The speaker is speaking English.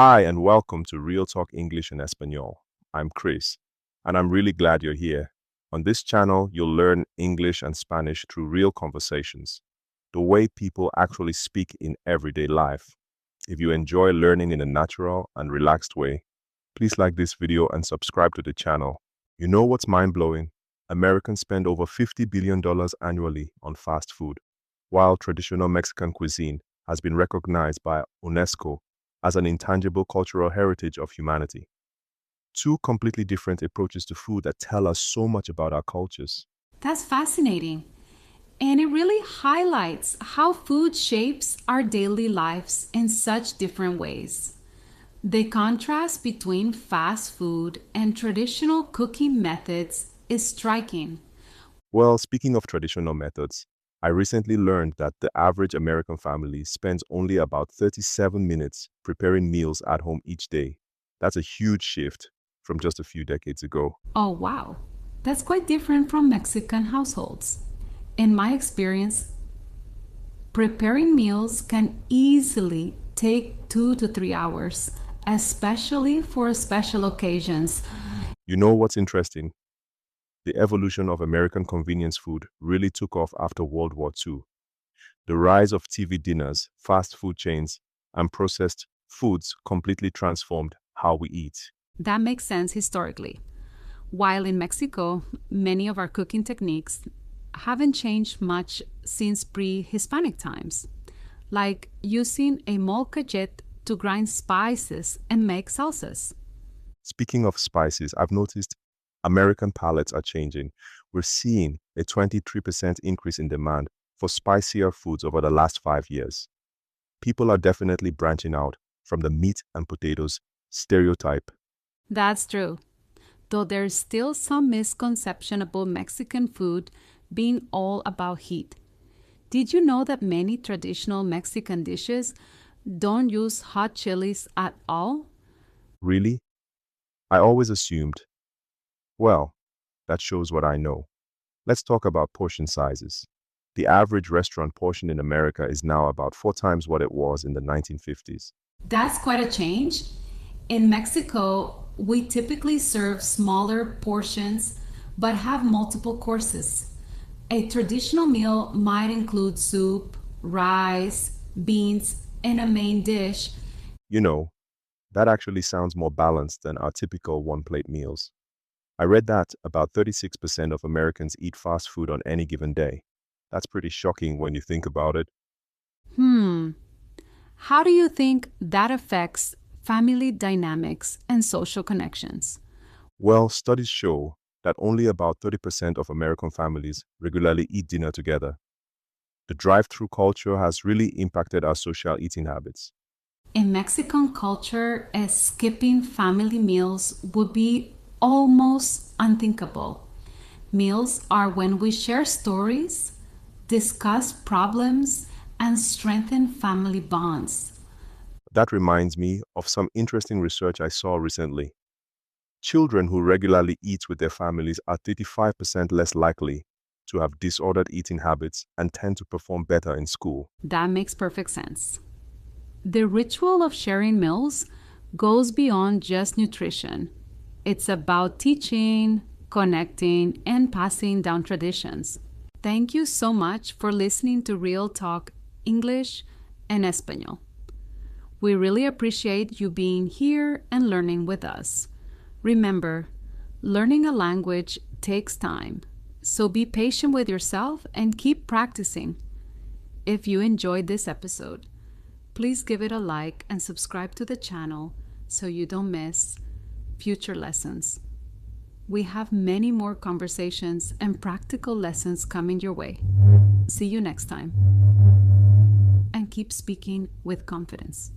Hi, and welcome to Real Talk English in Espanol. I'm Chris, and I'm really glad you're here. On this channel, you'll learn English and Spanish through real conversations, the way people actually speak in everyday life. If you enjoy learning in a natural and relaxed way, please like this video and subscribe to the channel. You know what's mind-blowing? Americans spend over $50 billion annually on fast food, while traditional Mexican cuisine has been recognized by UNESCO as an intangible cultural heritage of humanity. Two completely different approaches to food that tell us so much about our cultures. That's fascinating. And it really highlights how food shapes our daily lives in such different ways. The contrast between fast food and traditional cooking methods is striking. Well, speaking of traditional methods, I recently learned that the average American family spends only about 37 minutes preparing meals at home each day. That's a huge shift from just a few decades ago. Oh, wow. That's quite different from Mexican households. In my experience, preparing meals can easily take 2 to 3 hours, especially for special occasions. You know what's interesting? The evolution of American convenience food really took off after World War II. The rise of TV dinners, fast food chains, and processed foods completely transformed how we eat. That makes sense historically. While in Mexico, many of our cooking techniques haven't changed much since pre Hispanic times, like using a molcajete to grind spices and make salsas. Speaking of spices, I've noticed American palates are changing. We're seeing a 23% increase in demand for spicier foods over the last 5 years. People are definitely branching out from the meat and potatoes stereotype. That's true, though there's still some misconception about Mexican food being all about heat. Did you know that many traditional Mexican dishes don't use hot chilies at all? Really? I always assumed, well, that shows what I know. Let's talk about portion sizes. The average restaurant portion in America is now about 4 times what it was in the 1950s. That's quite a change. In Mexico, we typically serve smaller portions but have multiple courses. A traditional meal might include soup, rice, beans, and a main dish. You know, that actually sounds more balanced than our typical one-plate meals. I read that about 36% of Americans eat fast food on any given day. That's pretty shocking when you think about it. Hmm, how do you think that affects family dynamics and social connections? Well, studies show that only about 30% of American families regularly eat dinner together. The drive-through culture has really impacted our social eating habits. In Mexican culture, skipping family meals would be almost unthinkable. Meals are when we share stories, discuss problems, and strengthen family bonds. That reminds me of some interesting research I saw recently. Children who regularly eat with their families are 35% less likely to have disordered eating habits and tend to perform better in school. That makes perfect sense. The ritual of sharing meals goes beyond just nutrition. It's about teaching, connecting, and passing down traditions. Thank you so much for listening to Real Talk English and Espanol. We really appreciate you being here and learning with us. Remember, learning a language takes time, so be patient with yourself and keep practicing. If you enjoyed this episode, please give it a like and subscribe to the channel so you don't miss future lessons. We have many more conversations and practical lessons coming your way. See you next time. And keep speaking with confidence.